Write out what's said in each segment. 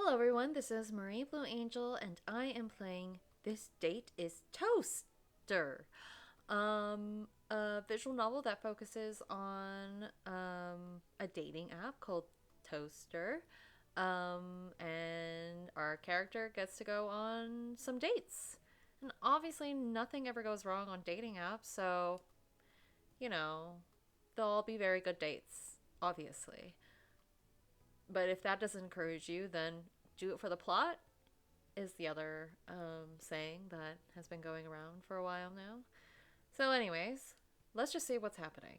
Hello everyone, this is Marie Blue Angel and I am playing This Date is Toaster. A visual novel that focuses on a dating app called Toaster. And our character gets to go on some dates. And obviously nothing ever goes wrong on dating apps, so you know, they'll all be very good dates, obviously. But if that doesn't encourage you, then do it for the plot is the other saying that has been going around for a while now. So, anyways, let's just see what's happening.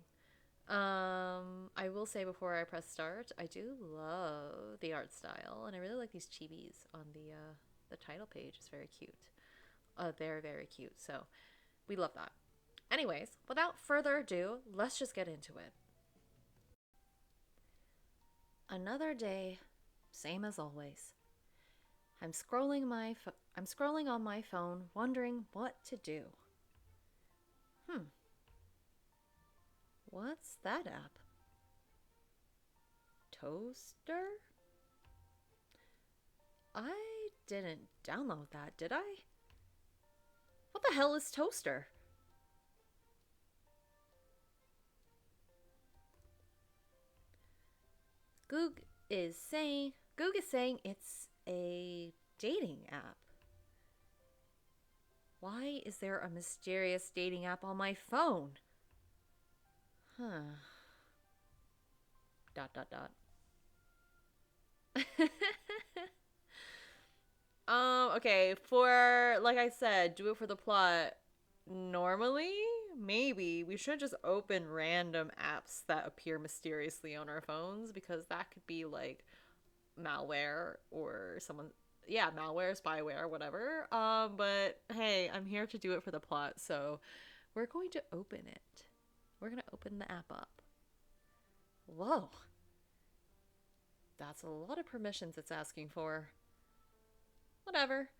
I will say before I press start, I do love the art style, and I really like these chibis on the title page. It's very cute. They're very cute. So we love that. Anyways, without further ado, let's just get into it. Another day, same as always. I'm scrolling on my phone, wondering what to do. What's that app? Toaster? I didn't download that, did I? What the hell is Toaster? Goog is saying it's a dating app. Why is there a mysterious dating app on my phone? Huh. Dot dot dot. Okay, for like I said, do it for the plot. Normally, maybe we should just open random apps that appear mysteriously on our phones because that could be like malware or someone yeah, malware, spyware, whatever. But hey, I'm here to do it for the plot, so we're going to open it. We're going to open the app up. Whoa. That's a lot of permissions it's asking for. Whatever.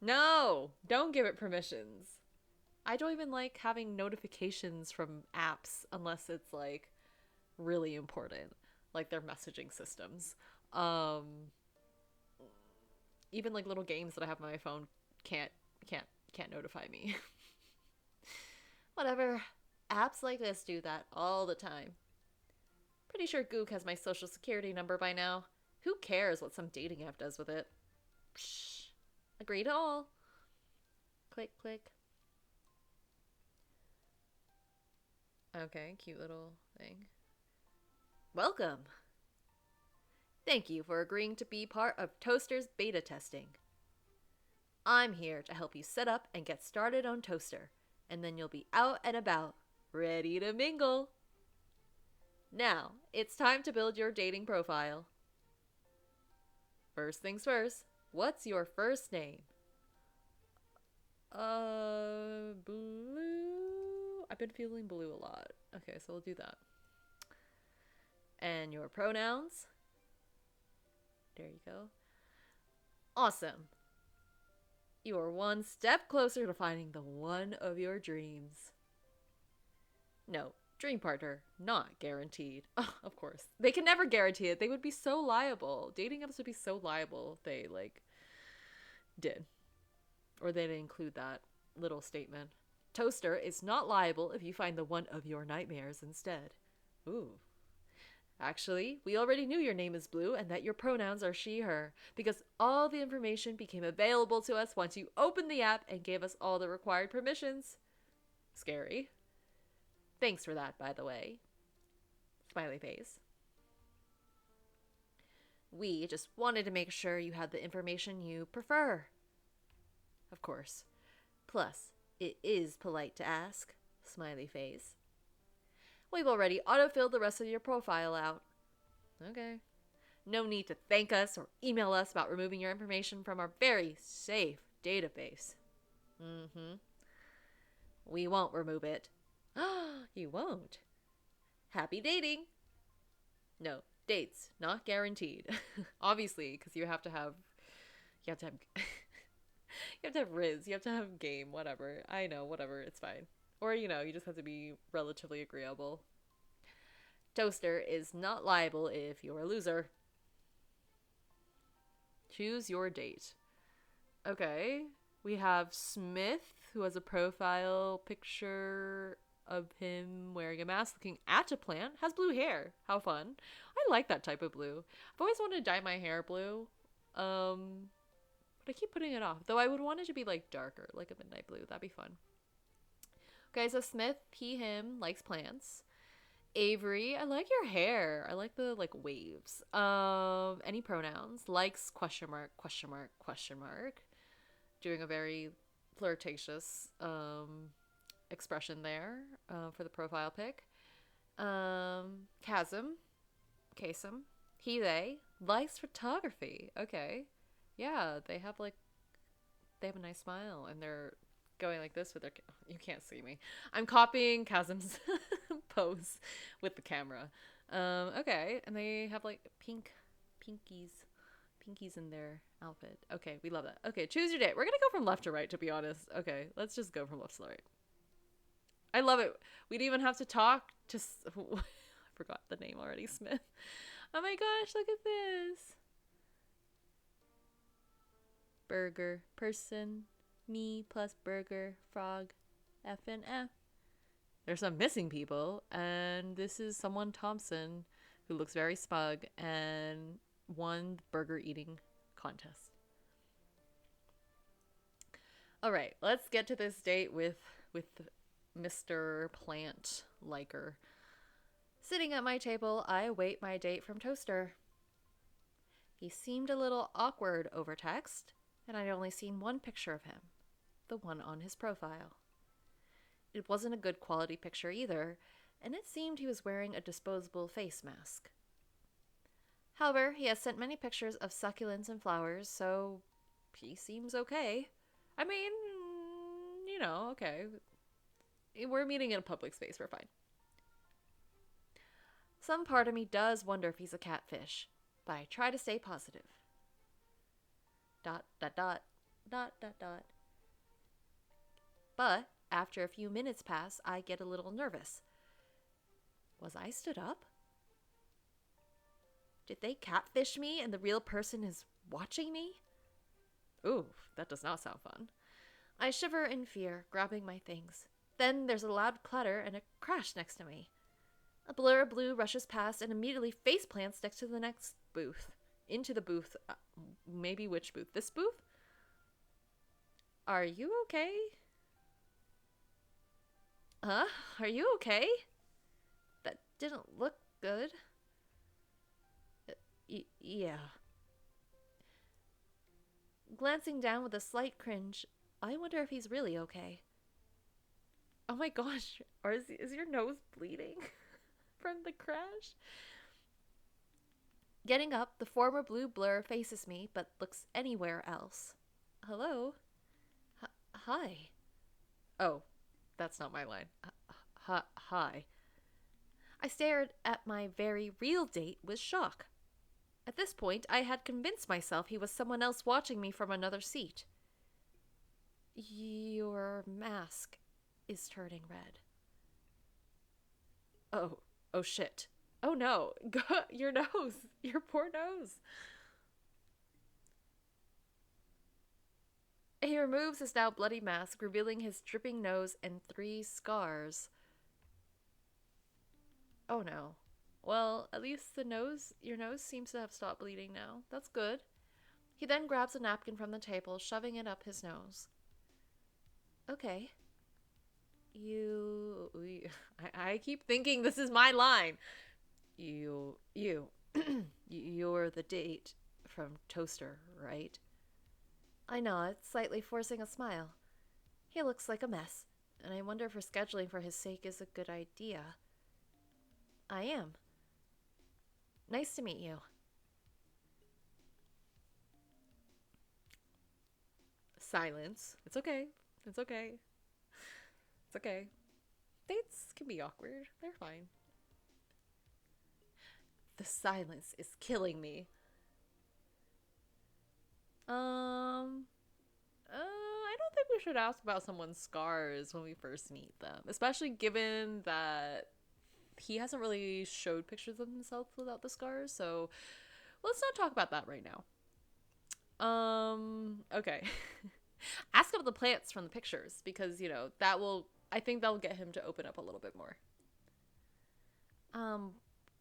No, don't give it permissions. I don't even like having notifications from apps unless it's like really important, like their messaging systems. Um, Even like little games that I have on my phone can't can't can't notify me. Whatever. Apps like this do that all the time. Pretty sure Goog has my social security number by now. Who cares what some dating app does with it? Psh. Agree to all. Click, click. Okay, cute little thing. Welcome. Thank you for agreeing to be part of Toaster's beta testing. I'm here to help you set up and get started on Toaster, and then you'll be out and about, ready to mingle. Now, it's time to build your dating profile. First things first, what's your first name? Blue. I've been feeling blue a lot. Okay, so we'll do that. And your pronouns? There you go. Awesome. You are one step closer to finding the one of your dreams. No, dream partner, not guaranteed. Oh, of course. They can never guarantee it. They would be so liable. Dating apps would be so liable if they, like, did. Or they'd include that little statement. Toaster is not liable if you find the one of your nightmares instead. Ooh. Actually, we already knew your name is Blue and that your pronouns are she, her, because all the information became available to us once you opened the app and gave us all the required permissions. Scary. Thanks for that, by the way. Smiley face. We just wanted to make sure you had the information you prefer. Of course. Plus, it is polite to ask. Smiley face. We've already autofilled the rest of your profile out. Okay. No need to thank us or email us about removing your information from our very safe database. We won't remove it. You won't. Happy dating. No, dates, not guaranteed. Obviously, because you have to have you have to have Riz, you have to have game, whatever. I know, whatever, it's fine. Or, you just have to be relatively agreeable. Toaster is not liable if you're a loser. Choose your date. Okay. We have Smith, who has a profile picture of him wearing a mask looking at a plant. Has blue hair. How fun. I like that type of blue. I've always wanted to dye my hair blue. But I keep putting it off. Though I would want it to be like darker, like a midnight blue. That'd be fun. Okay, so Smith, he, him, likes plants. Avery, I like your hair. I like the like waves. Any pronouns? Likes question mark, question mark, question mark. Doing a very flirtatious expression there for the profile pic. Chasm, Kasem, he, they likes photography. Okay, yeah, they have a nice smile and they're going like this with their. You can't see me. I'm copying Chasm's pose with the camera. Okay, and they have like pinkies in their outfit. Okay, we love that. Okay, choose your date. We're gonna go from left to right, to be honest. Okay, let's just go from left to right. I love it. We'd even have to talk to. I forgot the name already. Smith. Oh my gosh! Look at this. Burger, person, me plus burger, frog, F and F. There's some missing people, and this is someone Thompson who looks very smug and won the burger eating contest. All right, let's get to this date with Mr. Plant Liker. Sitting at my table, I await my date from Toaster. He seemed a little awkward over text, and I'd only seen one picture of him, the one on his profile. It wasn't a good quality picture either, and it seemed he was wearing a disposable face mask. However, he has sent many pictures of succulents and flowers, so he seems okay. I mean, okay. We're meeting in a public space, we're fine. Some part of me does wonder if he's a catfish, but I try to stay positive. ... But after a few minutes pass, I get a little nervous. Was I stood up? Did they catfish me and the real person is watching me? Ooh, that does not sound fun. I shiver in fear, grabbing my things. Then there's a loud clatter and a crash next to me. A blur of blue rushes past and immediately face plants next to the next booth. Into the booth. Maybe which booth? This booth? Are you okay? Huh? Are you okay? That didn't look good. Yeah. Glancing down with a slight cringe, I wonder if he's really okay. Oh my gosh, or is your nose bleeding from the crash? Getting up, the former blue blur faces me, but looks anywhere else. Hello? Hi. Oh, that's not my line. Hi. I stared at my very real date with shock. At this point, I had convinced myself he was someone else watching me from another seat. Your mask is turning red. Oh shit. Oh no, your nose, your poor nose. He removes his now bloody mask, revealing his dripping nose and 3 scars. Oh no. Well, at least your nose seems to have stopped bleeding now. That's good. He then grabs a napkin from the table, shoving it up his nose. Okay. I keep thinking this is my line. You're the date from Toaster, right? I nod, slightly forcing a smile. He looks like a mess, and I wonder if rescheduling for his sake is a good idea. I am. Nice to meet you. Silence. It's okay. It's okay. It's okay. Dates can be awkward. They're fine. The silence is killing me. I don't think we should ask about someone's scars when we first meet them, especially given that he hasn't really showed pictures of himself without the scars, so let's not talk about that right now. Okay. Ask about the plants from the pictures because, that will, I think that'll get him to open up a little bit more. Um,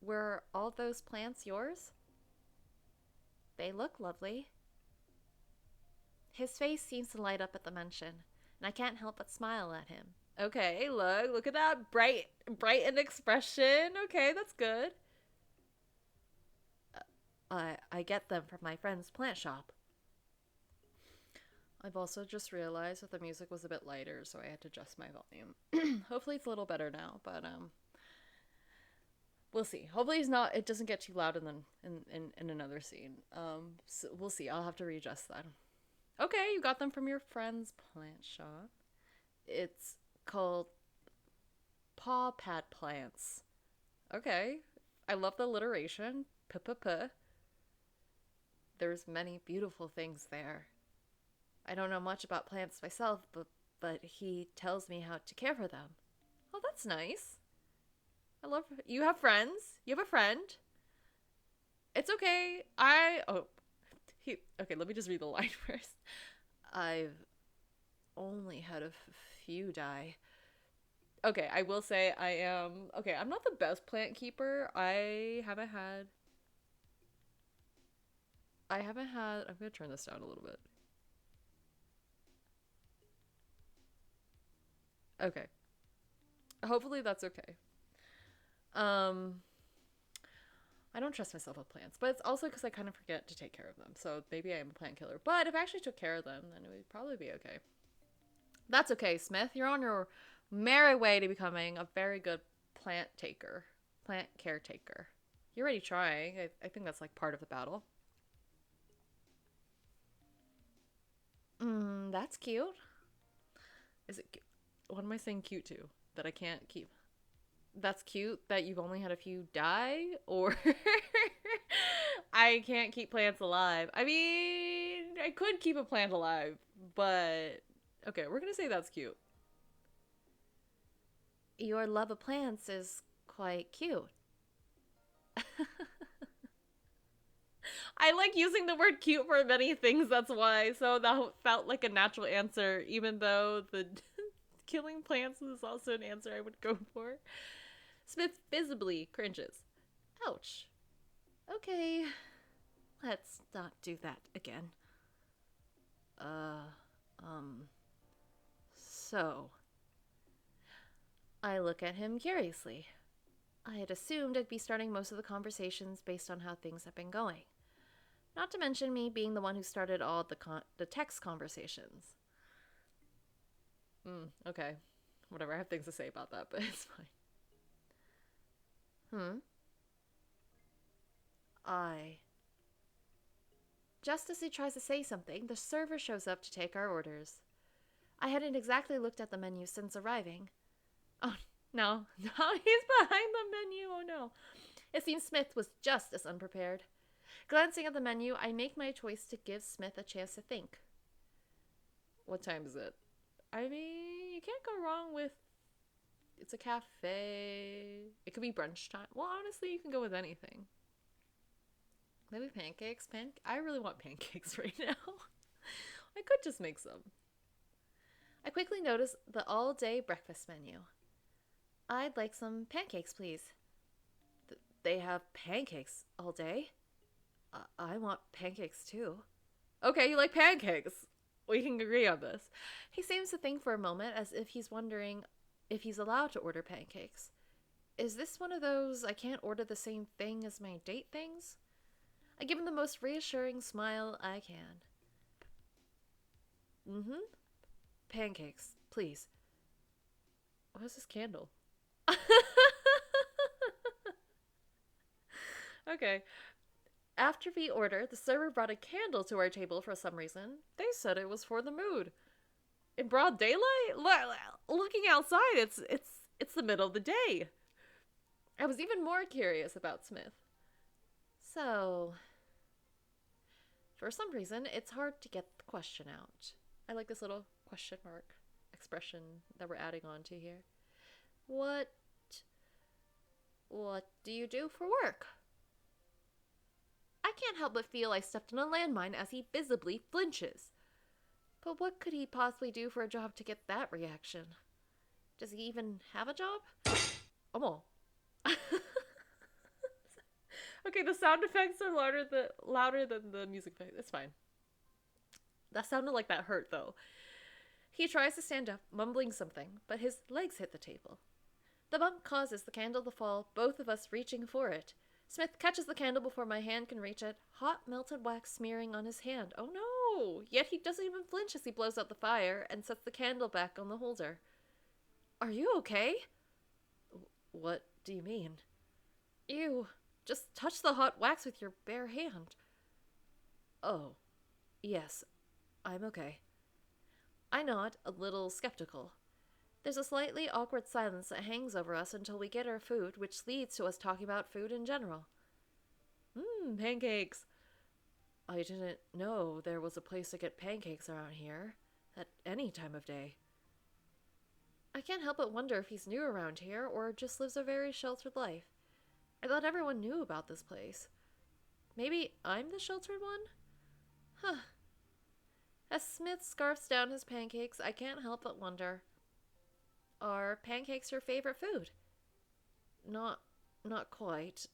were all those plants yours? They look lovely. His face seems to light up at the mention, and I can't help but smile at him. Okay, look at that bright expression. Okay, that's good. I get them from my friend's plant shop. I've also just realized that the music was a bit lighter, so I had to adjust my volume. Hopefully it's a little better now, but we'll see. Hopefully it doesn't get too loud in another scene. So we'll see. I'll have to readjust that. Okay, you got them from your friend's plant shop. It's called Paw Pad Plants. Okay. I love the alliteration. P. There's many beautiful things there. I don't know much about plants myself, but he tells me how to care for them. Oh, that's nice. I love you have friends. You have a friend. It's okay. Okay, let me just read the line first. I've only had a few die. Okay, I will say I'm not the best plant keeper. I'm going to turn this down a little bit. Okay. Hopefully that's okay. Um I don't trust myself with plants, but it's also because I kind of forget to take care of them. So maybe I am a plant killer. But if I actually took care of them, then it would probably be okay. That's okay, Smith. You're on your merry way to becoming a very good plant caretaker. You're already trying. I think that's like part of the battle. That's cute. Is it? What am I saying cute to? That I can't keep. That's cute that you've only had a few die, or I can't keep plants alive. I mean, I could keep a plant alive, but okay, we're gonna say that's cute. Your love of plants is quite cute. I like using the word cute for many things, that's why. So that felt like a natural answer, even though the killing plants is also an answer I would go for. Smith visibly cringes. Ouch. Okay, let's not do that again. Uh, um, so. I look at him curiously. I had assumed I'd be starting most of the conversations based on how things have been going. Not to mention me being the one who started all the text conversations. Okay. Whatever, I have things to say about that, but it's fine. Hmm? I. Just as he tries to say something, the server shows up to take our orders. I hadn't exactly looked at the menu since arriving. Oh, no. No, he's behind the menu. Oh, no. It seems Smith was just as unprepared. Glancing at the menu, I make my choice to give Smith a chance to think. What time is it? I mean, you can't go wrong with. It's a cafe. It could be brunch time. Well, honestly, you can go with anything. Maybe pancakes. I really want pancakes right now. I could just make some. I quickly notice the all-day breakfast menu. I'd like some pancakes, please. They have pancakes all day? I want pancakes too. Okay, you like pancakes. We can agree on this. He seems to think for a moment as if he's wondering if he's allowed to order pancakes. Is this one of those I can't order the same thing as my date things? I give him the most reassuring smile I can. Mm-hmm. Pancakes, please. What is this candle? Okay. After we ordered, the server brought a candle to our table for some reason. They said it was for the mood. In broad daylight? Looking outside, it's the middle of the day. I was even more curious about Smith. So, for some reason, it's hard to get the question out. I like this little question mark expression that we're adding on to here. What what do you do for work? I can't help but feel I stepped on a landmine as he visibly flinches. But what could he possibly do for a job to get that reaction? Does he even have a job? Oh. Okay, the sound effects are louder than the music effects. It's fine. That sounded like that hurt, though. He tries to stand up, mumbling something, but his legs hit the table. The bump causes the candle to fall, both of us reaching for it. Smith catches the candle before my hand can reach it, hot melted wax smearing on his hand. Oh no! Yet he doesn't even flinch as he blows out the fire and sets the candle back on the holder. Are you okay? What do you mean? Ew. Just touch the hot wax with your bare hand. Oh. Yes. I'm okay. I nod, a little skeptical. There's a slightly awkward silence that hangs over us until we get our food, which leads to us talking about food in general. Pancakes. I didn't know there was a place to get pancakes around here, at any time of day. I can't help but wonder if he's new around here or just lives a very sheltered life. I thought everyone knew about this place. Maybe I'm the sheltered one? Huh. As Smith scarfs down his pancakes, I can't help but wonder. Are pancakes your favorite food? Not quite.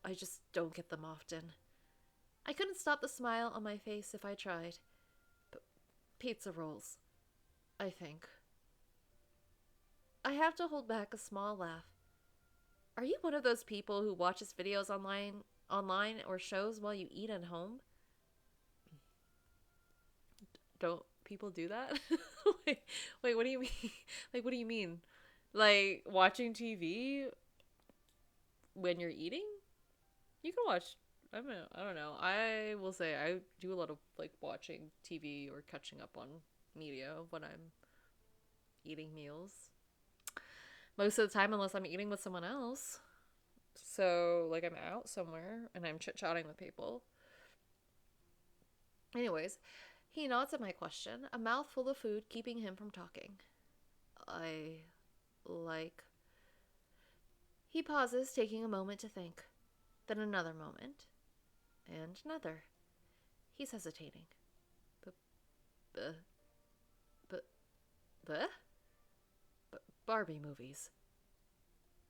I just don't get them often. I couldn't stop the smile on my face if I tried. But pizza rolls, I think. I have to hold back a small laugh. Are you one of those people who watches videos online or shows while you eat at home? Don't people do that? wait, what do you mean? Like, what do you mean? Like, watching TV when you're eating? You can watch, I don't know. I will say I do a lot of, like, watching TV or catching up on media when I'm eating meals. Most of the time, unless I'm eating with someone else. So, like, I'm out somewhere and I'm chit-chatting with people. Anyways, he nods at my question, a mouthful of food keeping him from talking. I like... He pauses, taking a moment to think. Then another moment. And another. He's hesitating. Barbie movies.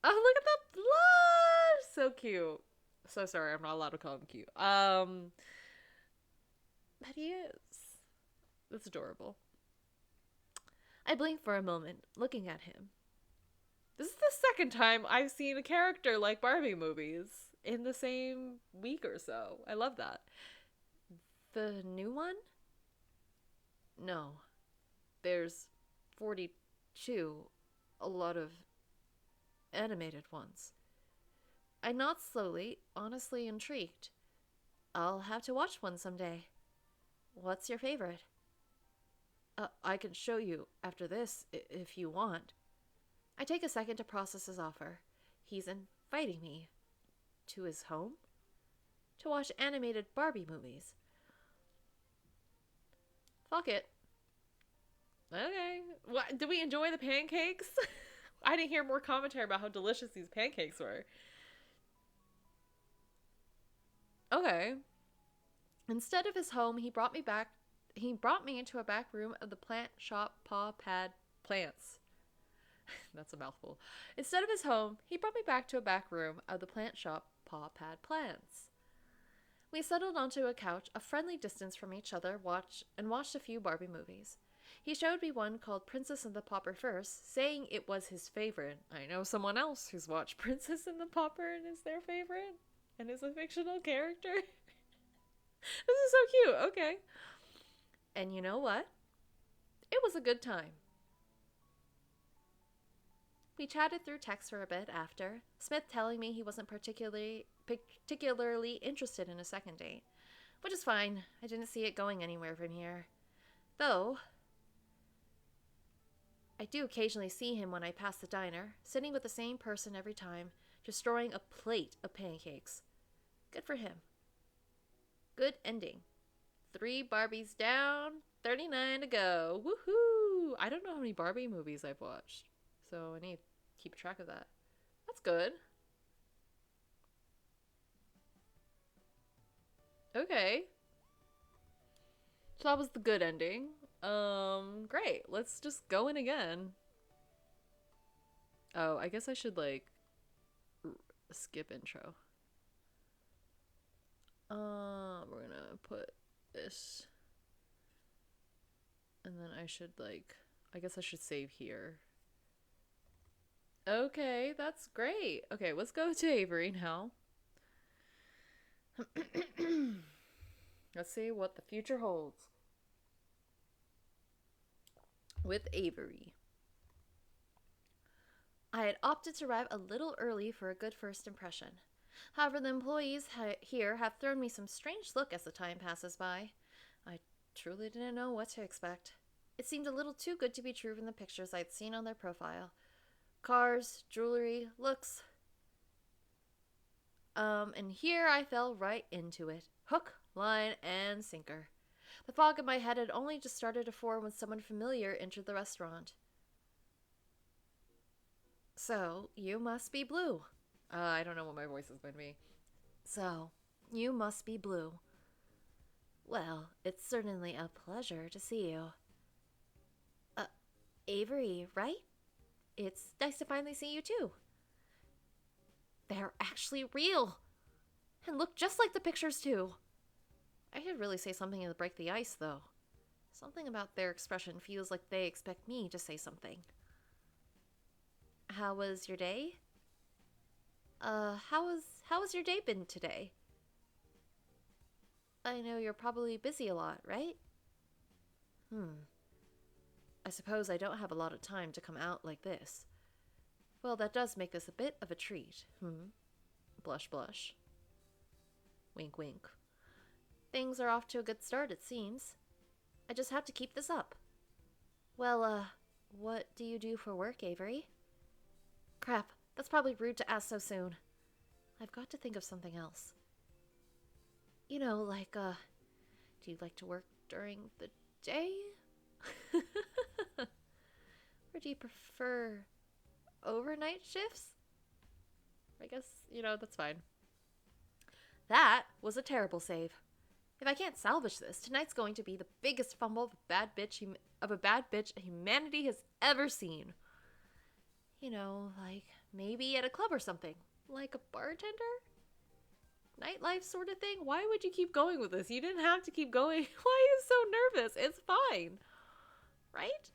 Oh, look at that blush! So cute. So sorry, I'm not allowed to call him cute. But he is. That's adorable. I blink for a moment, looking at him. This is the second time I've seen a character like Barbie movies in the same week or so. I love that. The new one? No. There's 42. A lot of animated ones. I nod slowly, honestly intrigued. I'll have to watch one someday. What's your favorite? I can show you after this, if you want. I take a second to process his offer. He's inviting me to his home to watch animated Barbie movies. Fuck it. Okay. What? Did we enjoy the pancakes? I didn't hear more commentary about how delicious these pancakes were. Okay. Instead of his home, he brought me into a back room of the plant shop Paw Pad Plants. That's a mouthful. Instead of his home, he brought me back to a back room of the plant shop Paw Pad Plants. We settled onto a couch a friendly distance from each other, watched a few Barbie movies. He showed me one called Princess and the Pauper first, saying it was his favorite. I know someone else who's watched Princess and the Pauper and is their favorite, and is a fictional character. This is so cute. Okay. And you know what? It was a good time. We chatted through text for a bit after, Smith telling me he wasn't particularly interested in a second date. Which is fine. I didn't see it going anywhere from here. Though, I do occasionally see him when I pass the diner, sitting with the same person every time, destroying a plate of pancakes. Good for him. Good ending. 3 Barbies down, 39 to go. Woohoo! I don't know how many Barbie movies I've watched, so I need to keep track of that. That's good. Okay. So that was the good ending. Great. Let's just go in again. Oh, I guess I should like skip intro. We're gonna put this, and then I should like, I guess I should save here. Okay, that's great. Okay, let's go to Avery now. Let's see what the future holds with Avery. I had opted to arrive a little early for a good first impression. However, the employees here have thrown me some strange look as the time passes by. I truly didn't know what to expect. It seemed a little too good to be true from the pictures I'd seen on their profile. Cars, jewelry, looks. And here I fell right into it. Hook, line, and sinker. The fog in my head had only just started to form when someone familiar entered the restaurant. So, you must be Blue. I don't know what my voice is going to be. So, you must be Blue. Well, it's certainly a pleasure to see you. Avery, right? It's nice to finally see you too. They're actually real! And look just like the pictures too. I should really say something to break the ice, though. Something about their expression feels like they expect me to say something. How was your day? How was your day been today? I know you're probably busy a lot, right? I suppose I don't have a lot of time to come out like this. Well, that does make this a bit of a treat. Blush, blush. Wink, wink. Things are off to a good start, it seems. I just have to keep this up. Well, what do you do for work, Avery? Crap, that's probably rude to ask so soon. I've got to think of something else. You know, like, do you like to work during the day? Or do you prefer overnight shifts? I guess, that's fine. That was a terrible save. If I can't salvage this, tonight's going to be the biggest fumble of a bad bitch humanity has ever seen. Like maybe at a club or something. Like a bartender? Nightlife sort of thing? Why would you keep going with this? You didn't have to keep going. Why are you so nervous? It's fine. Right?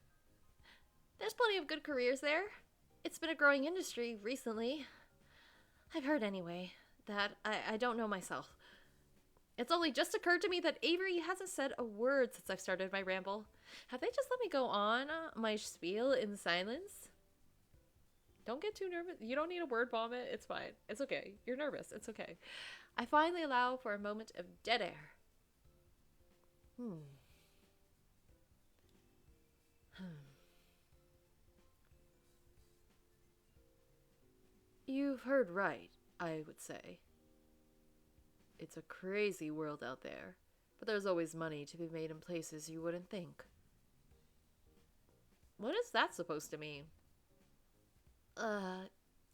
There's plenty of good careers there. It's been a growing industry recently. I've heard anyway. That I don't know myself. It's only just occurred to me that Avery hasn't said a word since I've started my ramble. Have they just let me go on my spiel in silence? Don't get too nervous. You don't need a word vomit. It's fine. It's okay. You're nervous. It's okay. I finally allow for a moment of dead air. You've heard right, I would say. It's a crazy world out there, but there's always money to be made in places you wouldn't think. What is that supposed to mean?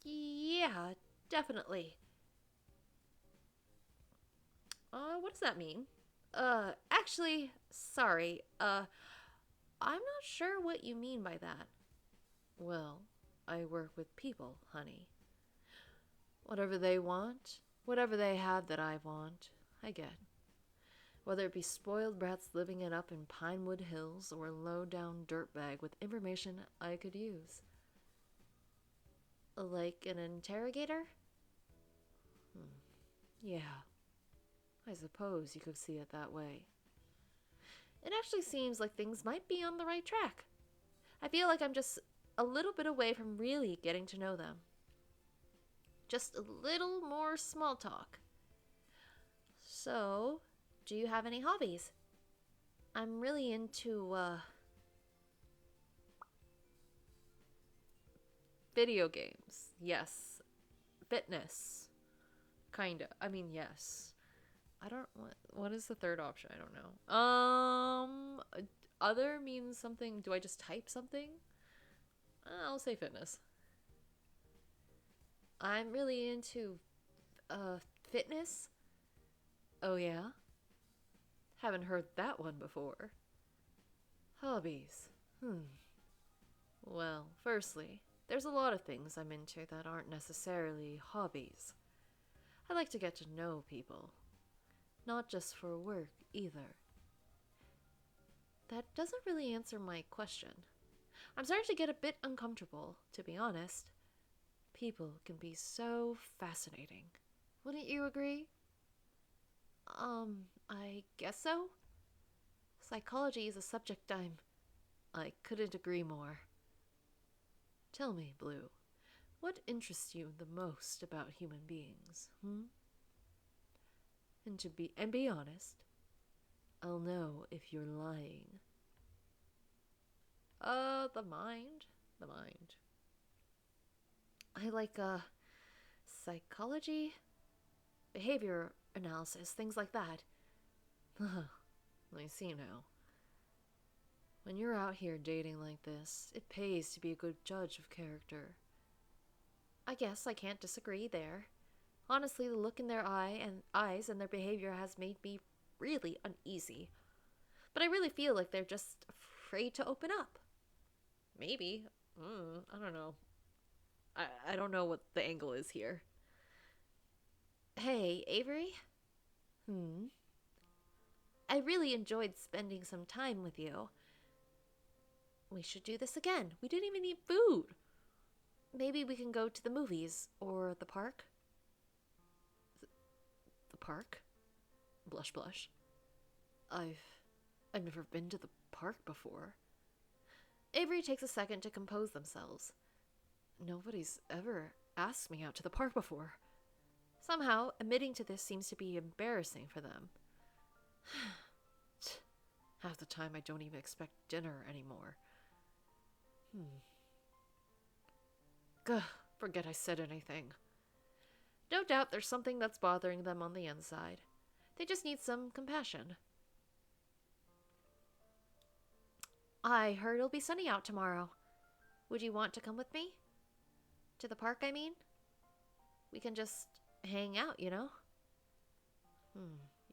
Yeah, definitely. What does that mean? Actually, sorry. I'm not sure what you mean by that. Well, I work with people, honey. Whatever they want, whatever they have that I want, I get. Whether it be spoiled brats living it up in Pinewood Hills or a low-down dirtbag with information I could use. Like an interrogator? Yeah, I suppose you could see it that way. It actually seems like things might be on the right track. I feel like I'm just a little bit away from really getting to know them. Just a little more small talk. So, do you have any hobbies? I'm really into, video games. Yes. Fitness. Kinda. I mean, yes. I don't, what is the third option? I don't know. Other means something, do I just type something? I'll say fitness. I'm really into, fitness. Oh, yeah? Haven't heard that one before. Hobbies. Well, firstly, there's a lot of things I'm into that aren't necessarily hobbies. I like to get to know people, not just for work either. That doesn't really answer my question. I'm starting to get a bit uncomfortable, to be honest. People can be so fascinating. Wouldn't you agree? I guess so. Psychology is a subject I couldn't agree more. Tell me, Blue, what interests you the most about human beings, And be honest, I'll know if you're lying. The mind. The mind. I like, psychology, behavior analysis, things like that. I see now. When you're out here dating like this, it pays to be a good judge of character. I guess I can't disagree there. Honestly, the look in their eyes and their behavior has made me really uneasy. But I really feel like they're just afraid to open up. Maybe. I don't know. I don't know what the angle is here. Hey, Avery? I really enjoyed spending some time with you. We should do this again. We didn't even eat food. Maybe we can go to the movies or the park. The park? Blush, blush. I've never been to the park before. Avery takes a second to compose themselves. Nobody's ever asked me out to the park before. Somehow, admitting to this seems to be embarrassing for them. Half the time I don't even expect dinner anymore. Gah, forget I said anything. No doubt there's something that's bothering them on the inside. They just need some compassion. I heard it'll be sunny out tomorrow. Would you want to come with me? To the park, I mean? We can just hang out, you know?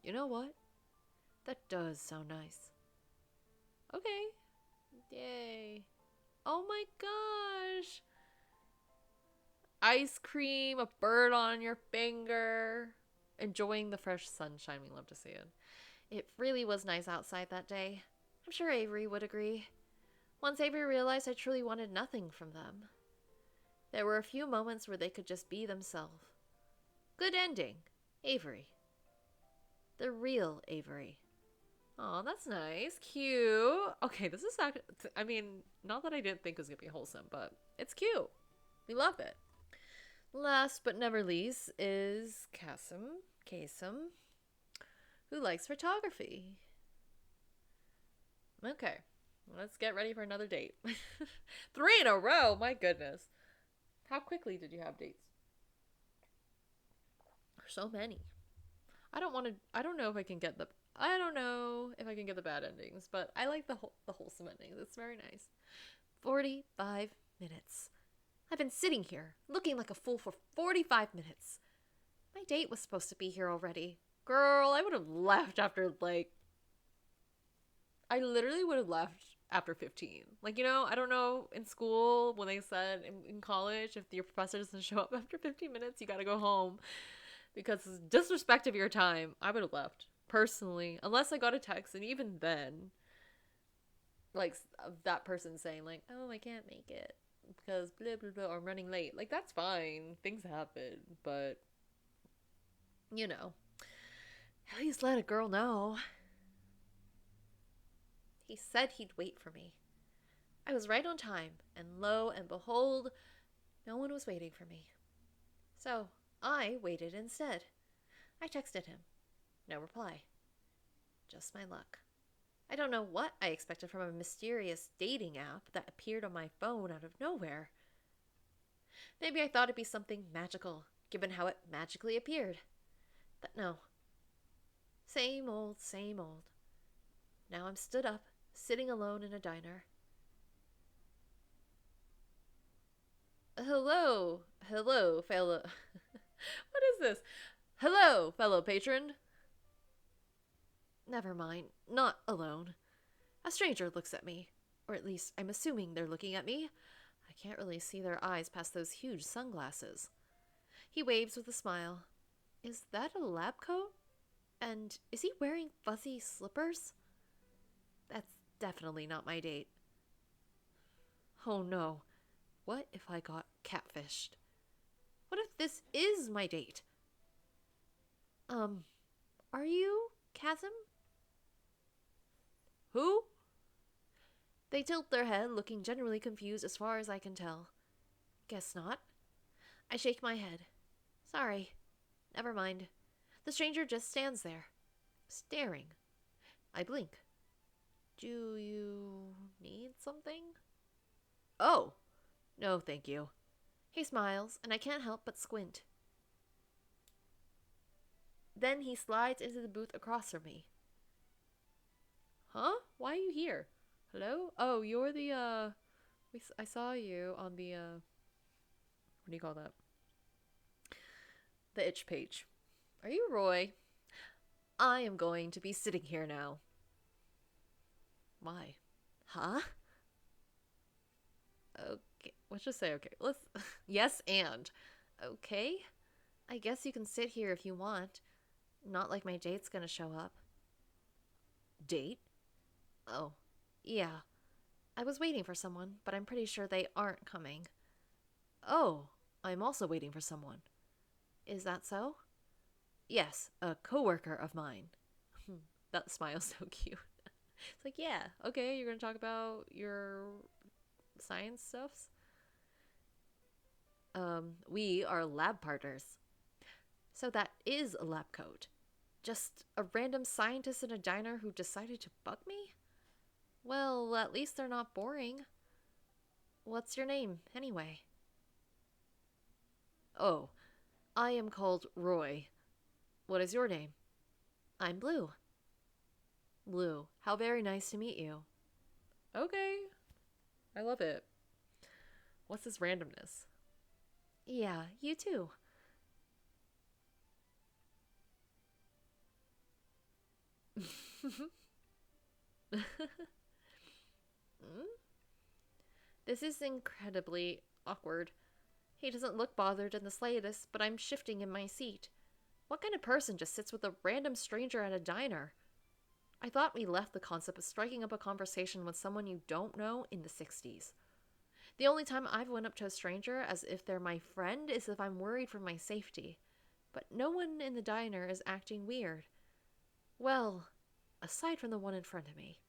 You know what? That does sound nice. Okay. Yay. Oh my gosh. Ice cream, a bird on your finger. Enjoying the fresh sunshine. We love to see it. It really was nice outside that day. I'm sure Avery would agree. Once Avery realized I truly wanted nothing from them. There were a few moments where they could just be themselves. Good ending. Avery. The real Avery. Oh, that's nice. Cute. Okay, this is not... I mean, not that I didn't think it was going to be wholesome, but it's cute. We love it. Last but never least is Kasem, who likes photography. Okay, let's get ready for another date. 3 in a row, my goodness. How quickly did you have dates? So many. I don't know if I can get the bad endings, but I like the wholesome endings. It's very nice. 45 minutes. I've been sitting here, looking like a fool for 45 minutes. My date was supposed to be here already. Girl, I would have left after, I literally would have left after 15. I don't know, in school, when they said in college, if your professor doesn't show up after 15 minutes, you gotta go home. Because it's disrespect of your time. I would have left, personally. Unless I got a text, and even then, that person saying, oh, I can't make it. Because blah blah blah, or I'm running late. That's fine. Things happen, but at least let a girl know. He said he'd wait for me. I was right on time, and lo and behold, no one was waiting for me. So I waited instead. I texted him. No reply. Just my luck. I don't know what I expected from a mysterious dating app that appeared on my phone out of nowhere. Maybe I thought it'd be something magical, given how it magically appeared. But no. Same old, same old. Now I'm stood up, sitting alone in a diner. Hello, fellow... What is this? Hello, fellow patron. Never mind. Not alone. A stranger looks at me. Or at least I'm assuming they're looking at me. I can't really see their eyes past those huge sunglasses. He waves with a smile. Is that a lab coat? And is he wearing fuzzy slippers? That's definitely not my date. Oh no. What if I got catfished? What if this is my date? Are you Chasm? Who? They tilt their head, looking generally confused as far as I can tell. Guess not. I shake my head. Sorry. Never mind. The stranger just stands there, staring. I blink. Do you need something? Oh! No, thank you. He smiles, and I can't help but squint. Then he slides into the booth across from me. Huh? Why are you here? Hello? Oh, you're the, I saw you on the, what do you call that? The itch page. Are you Roy? I am going to be sitting here now. Why? Huh? Okay, let's just say okay. Let's, yes, and. Okay? I guess you can sit here if you want. Not like my date's gonna show up. Date? Oh, yeah. I was waiting for someone, but I'm pretty sure they aren't coming. Oh, I'm also waiting for someone. Is that so? Yes, a coworker of mine. That smile's so cute. It's like, yeah, okay, you're gonna talk about your science stuffs? We are lab partners. So that is a lab coat. Just a random scientist in a diner who decided to bug me? Well, at least they're not boring. What's your name, anyway? Oh, I am called Roy. What is your name? I'm Blue. Blue, how very nice to meet you. Okay, I love it. What's this randomness? Yeah, you too. This is incredibly awkward. He doesn't look bothered in the slightest, but I'm shifting in my seat. What kind of person just sits with a random stranger at a diner? I thought we left the concept of striking up a conversation with someone you don't know in the 60s. The only time I've went up to a stranger as if they're my friend is if I'm worried for my safety. But no one in the diner is acting weird. Well, aside from the one in front of me.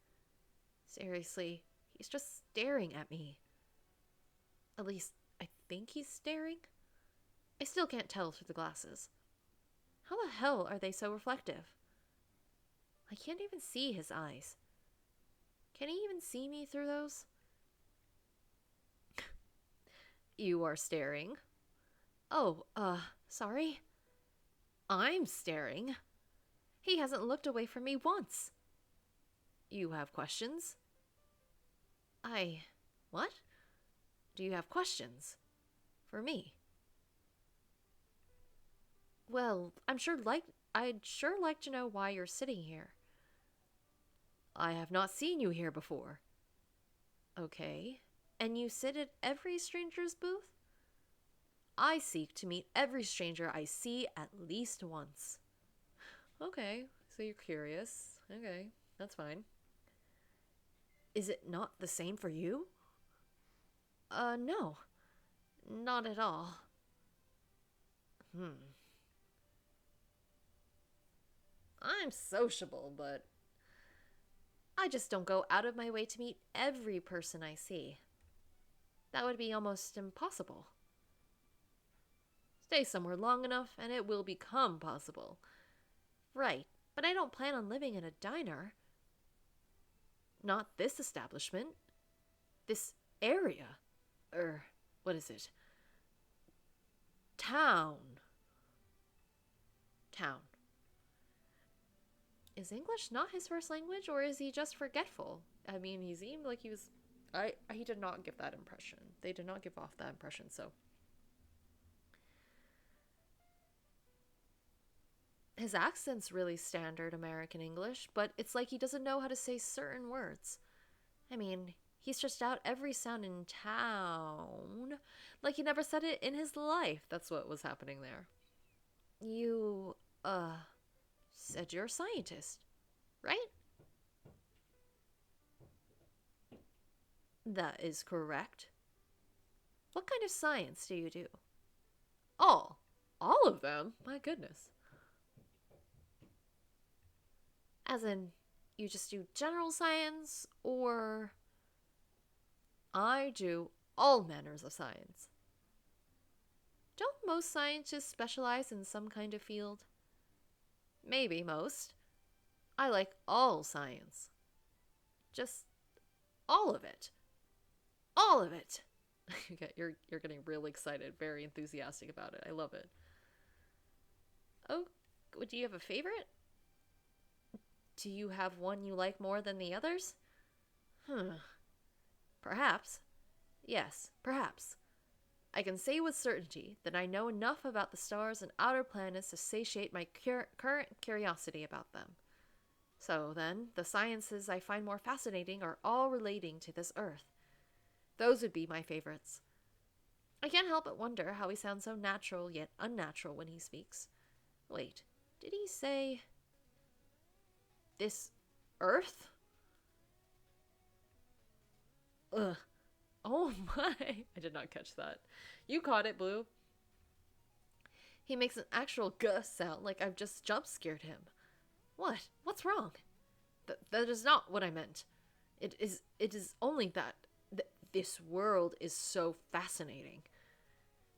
Seriously, he's just staring at me. At least, I think he's staring. I still can't tell through the glasses. How the hell are they so reflective? I can't even see his eyes. Can he even see me through those? You are staring. Oh, sorry. I'm staring. He hasn't looked away from me once. You have questions? What? Do you have questions? For me? Well, I'd sure like to know why you're sitting here. I have not seen you here before. Okay. And you sit at every stranger's booth? I seek to meet every stranger I see at least once. Okay, so you're curious. Okay, that's fine. Is it not the same for you? No. Not at all. I'm sociable, but I just don't go out of my way to meet every person I see. That would be almost impossible. Stay somewhere long enough and it will become possible. Right, but I don't plan on living in a diner. Not this establishment. This area. What is it? Town. Town. Is English not his first language, or is he just forgetful? I mean, he seemed like he was... he did not give that impression. They did not give off that impression, so... His accent's really standard American English, but it's like he doesn't know how to say certain words. I mean, he stretched out every sound in town like he never said it in his life. That's what was happening there. You, said you're a scientist, right? That is correct. What kind of science do you do? All of them? My goodness. As in, you just do general science, or I do all manners of science. Don't most scientists specialize in some kind of field? Maybe most. I like all science. Just all of it. All of it. Okay, you're getting real excited, very enthusiastic about it. I love it. Oh, do you have a favorite? Do you have one you like more than the others? Hmm. Perhaps. Yes, perhaps. I can say with certainty that I know enough about the stars and outer planets to satiate my current curiosity about them. So then, the sciences I find more fascinating are all relating to this Earth. Those would be my favorites. I can't help but wonder how he sounds so natural yet unnatural when he speaks. Wait, did he say this Earth? Ugh. Oh my. I did not catch that. You caught it, Blue. He makes an actual guh sound like I've just jump scared him. What? What's wrong? That is not what I meant. It is only that this world is so fascinating.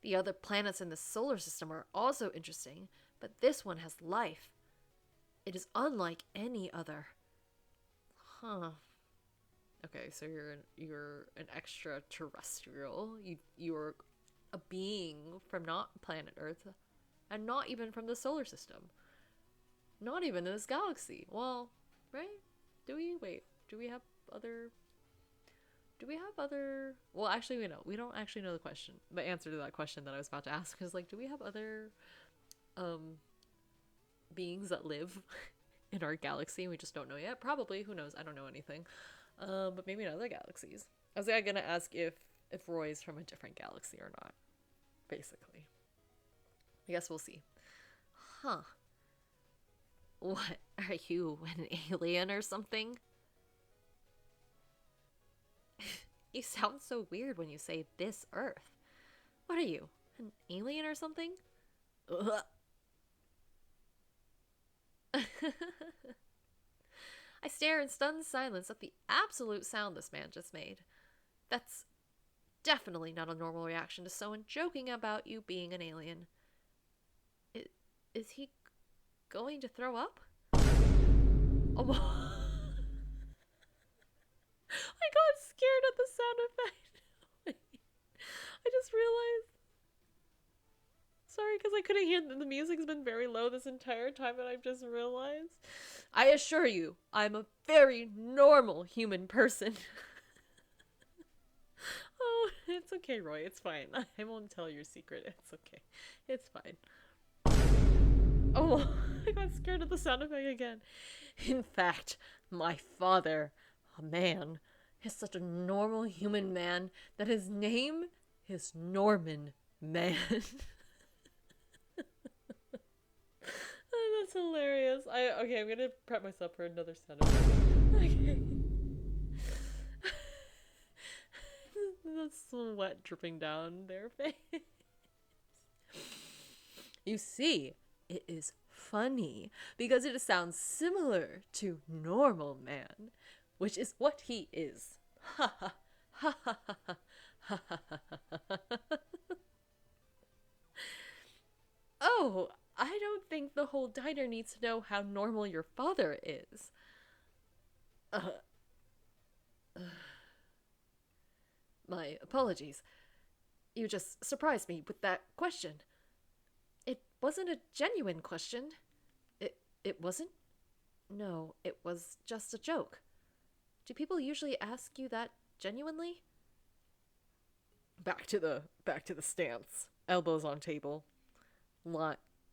The other planets in the solar system are also interesting, but this one has life. It is unlike any other. Huh. Okay, so you're an extraterrestrial. You're a being from not planet Earth, and not even from the solar system. Not even in this galaxy. Well, right? Do we? Wait. Do we have other? Do we have other? Well, actually, we know. We don't actually know the answer to that question that I was about to ask. Is like, do we have other, um, beings that live in our galaxy and we just don't know yet? Probably. Who knows? I don't know anything. But maybe in other galaxies. I was gonna ask if Roy's from a different galaxy or not. Basically, I guess we'll see. Huh? What are you, an alien or something? You sound so weird when you say this Earth. What are you, an alien or something? Ugh. I stare in stunned silence at the absolute sound this man just made. That's definitely not a normal reaction to someone joking about you being an alien. Is he going to throw up? Oh, I got scared at the sound effect. I just realized. Sorry, because I couldn't hear the music's been very low this entire time, and I've just realized. I assure you, I'm a very normal human person. Oh, it's okay, Roy. It's fine. I won't tell your secret. It's okay. It's fine. Oh, I got scared of the sound effect again. In fact, my father, a man, is such a normal human man that his name is Norman Man. Oh, that's hilarious. Okay, I'm gonna prep myself for another sound effect. Okay. The sweat dripping down their face. You see, it is funny because it sounds similar to normal man, which is what he is. Ha ha ha ha ha ha ha ha. Oh, I don't think the whole diner needs to know how normal your father is. Uh, my apologies. You just surprised me with that question. It wasn't a genuine question. It wasn't? No, it was just a joke. Do people usually ask you that genuinely? Back to the stance. Elbows on table.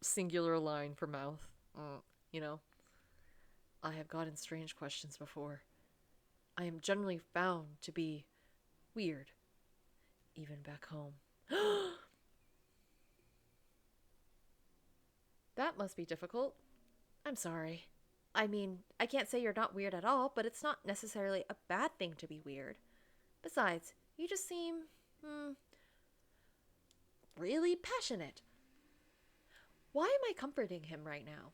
Singular line for mouth. You know, I have gotten strange questions before. I am generally found to be weird, even back home. That must be difficult. I'm sorry. I mean, I can't say you're not weird at all, but it's not necessarily a bad thing to be weird. Besides, you just seem, really passionate. Why am I comforting him right now?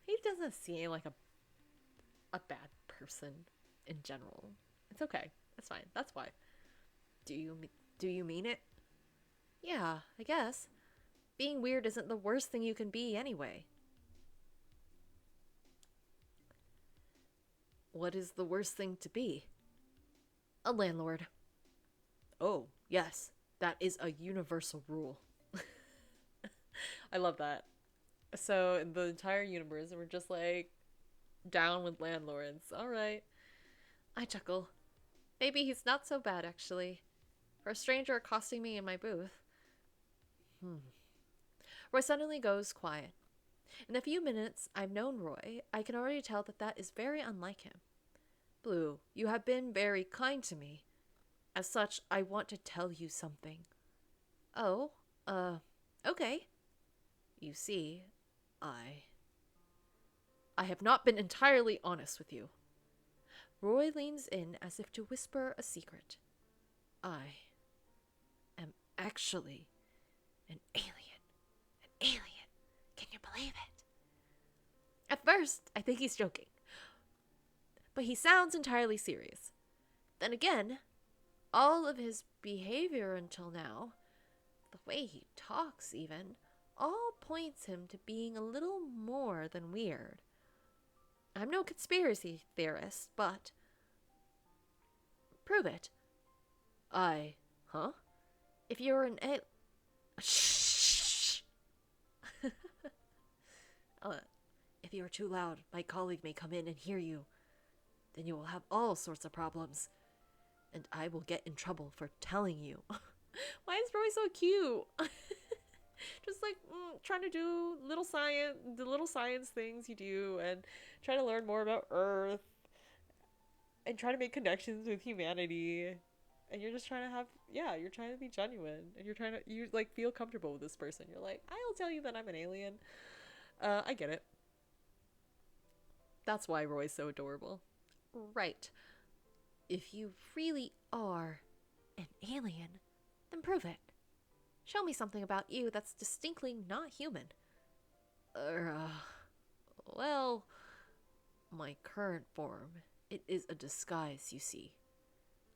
He doesn't seem like a bad person in general. It's okay. It's fine. That's why. Do you mean it? Yeah, I guess. Being weird isn't the worst thing you can be anyway. What is the worst thing to be? A landlord. Oh, yes. That is a universal rule. I love that. So, in the entire universe, we're just like down with landlords. All right. I chuckle. Maybe he's not so bad, actually. For a stranger accosting me in my booth. Roy suddenly goes quiet. In a few minutes I've known Roy, I can already tell that that is very unlike him. Blue, you have been very kind to me. As such, I want to tell you something. Oh, okay. You see, I have not been entirely honest with you. Roy leans in as if to whisper a secret. I am actually an alien. An alien. Can you believe it? At first, I think he's joking. But he sounds entirely serious. Then again, all of his behavior until now, the way he talks even, all points him to being a little more than weird. I'm no conspiracy theorist, but... Prove it. Huh? If you're an Shh! If you are too loud, my colleague may come in and hear you. Then you will have all sorts of problems. And I will get in trouble for telling you. Why is Roy so cute? Just like trying to do the little science things you do, and try to learn more about Earth, and try to make connections with humanity. And you're just trying to you're trying to be genuine, and you like feel comfortable with this person. You're like, I'll tell you that I'm an alien. I get it. That's why Roy's so adorable. Right. If you really are an alien, then prove it. Show me something about you that's distinctly not human. Well, my current form, it is a disguise, you see.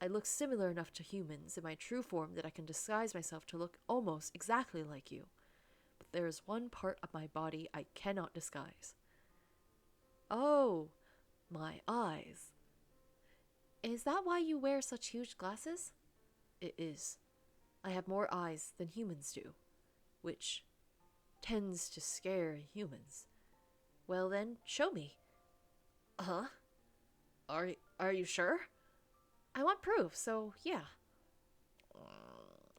I look similar enough to humans in my true form that I can disguise myself to look almost exactly like you. But there is one part of my body I cannot disguise. Oh, my eyes. Is that why you wear such huge glasses? It is. I have more eyes than humans do, which tends to scare humans. Well then, show me. Huh? Are you sure? I want proof, so yeah.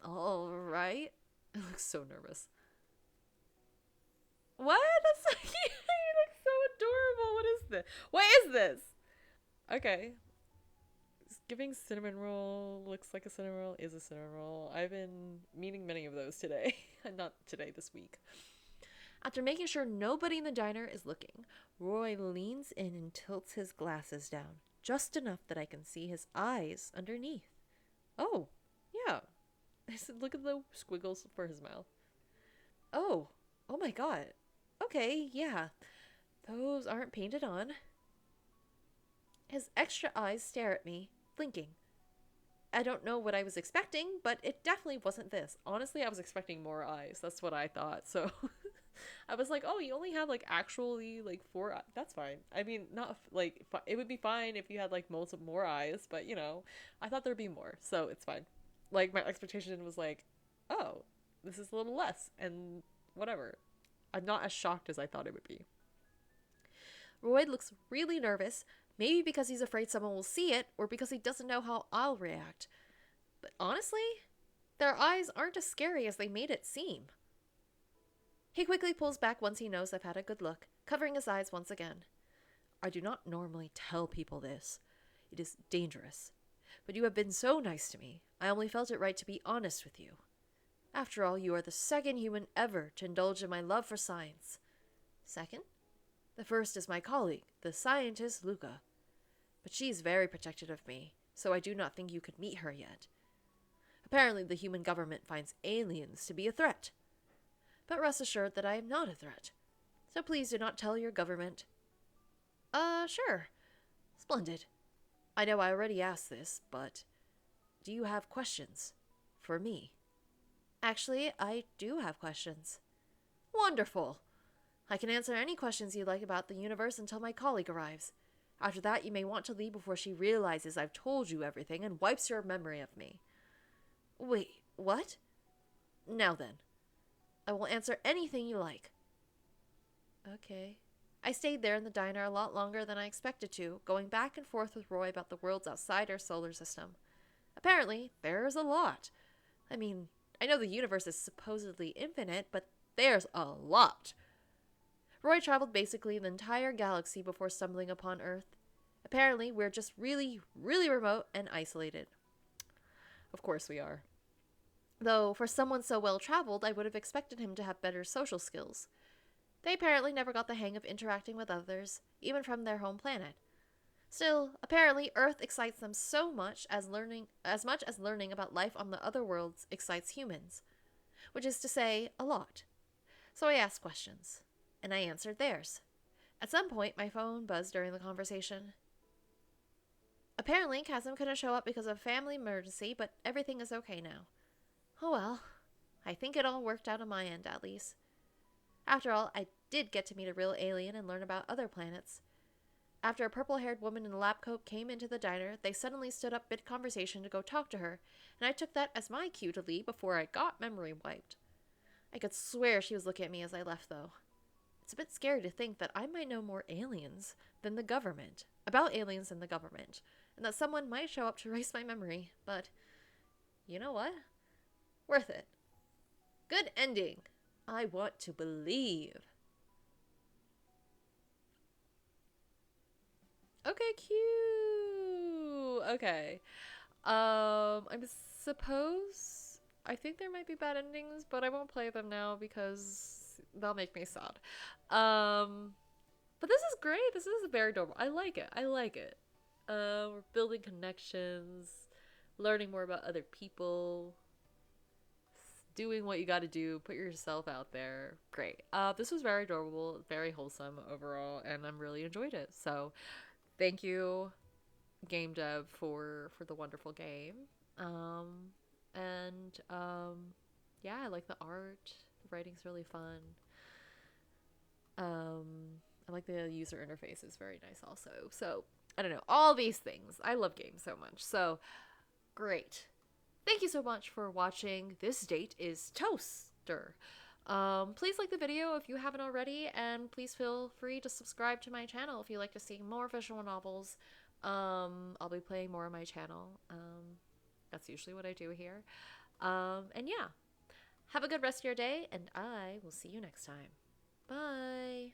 All right. I look so nervous. What? That's so cute. You look so adorable. What is this? What is this? Okay. Giving cinnamon roll looks like a cinnamon roll is a cinnamon roll. I've been meeting many of those today. Not today, this week. After making sure nobody in the diner is looking, Roy leans in and tilts his glasses down, just enough that I can see his eyes underneath. Oh, yeah. I said, look at the squiggles for his mouth. Oh my god. Okay, yeah. Those aren't painted on. His extra eyes stare at me, blinking. I don't know what I was expecting, but it definitely wasn't this. Honestly, I was expecting more eyes. That's what I thought. So I was like, oh, you only have like actually like 4 eyes. That's fine. I mean, not like it would be fine if you had like multiple more eyes, but I thought there'd be more. So it's fine. Like my expectation was like, oh, this is a little less and whatever. I'm not as shocked as I thought it would be. Roy looks really nervous, maybe because he's afraid someone will see it, or because he doesn't know how I'll react. But honestly, their eyes aren't as scary as they made it seem. He quickly pulls back once he knows I've had a good look, covering his eyes once again. I do not normally tell people this. It is dangerous. But you have been so nice to me, I only felt it right to be honest with you. After all, you are the second human ever to indulge in my love for science. Second? The first is my colleague, the scientist Luca. But she is very protective of me, so I do not think you could meet her yet. Apparently the human government finds aliens to be a threat. But rest assured that I am not a threat. So please do not tell your government. Sure. Splendid. I know I already asked this, but do you have questions for me? Actually, I do have questions. Wonderful. I can answer any questions you like about the universe until my colleague arrives. After that, you may want to leave before she realizes I've told you everything and wipes your memory of me. Wait, what? Now then, I will answer anything you like. Okay. I stayed there in the diner a lot longer than I expected to, going back and forth with Roy about the worlds outside our solar system. Apparently, there's a lot. I mean, I know the universe is supposedly infinite, but there's a lot. Roy traveled basically the entire galaxy before stumbling upon Earth. Apparently, we're just really, really remote and isolated. Of course we are. Though, for someone so well-traveled, I would have expected him to have better social skills. They apparently never got the hang of interacting with others, even from their home planet. Still, apparently Earth excites them so much as learning about life on the other worlds excites humans. Which is to say, a lot. So I asked questions, and I answered theirs. At some point, my phone buzzed during the conversation. Apparently, Chasm couldn't show up because of a family emergency, but everything is okay now. Oh well, I think it all worked out on my end, at least. After all, I did get to meet a real alien and learn about other planets. After a purple-haired woman in a lab coat came into the diner, they suddenly stood up mid-conversation to go talk to her, and I took that as my cue to leave before I got memory wiped. I could swear she was looking at me as I left, though. It's a bit scary to think that I might know more about aliens than the government, and that someone might show up to erase my memory, but you know what? Worth it. Good ending. I want to believe. Okay, cute. Okay. I'm suppose I think there might be bad endings, but I won't play them now because they'll make me sad. But this is great. This is very adorable. I like it. I like it. We're building connections, learning more about other people, doing what you got to do, put yourself out there. Great. This was very adorable, very wholesome overall, and I'm really enjoyed it. So, thank you, game dev, for the wonderful game. And yeah, I like the art. The writing's really fun. I like the user interface is very nice also. So, I don't know, all these things. I love games so much. So, great. Thank you so much for watching. This date is Toaster. Please like the video if you haven't already, and please feel free to subscribe to my channel if you like to see more visual novels. I'll be playing more on my channel. That's usually what I do here. And yeah, have a good rest of your day, and I will see you next time. Bye!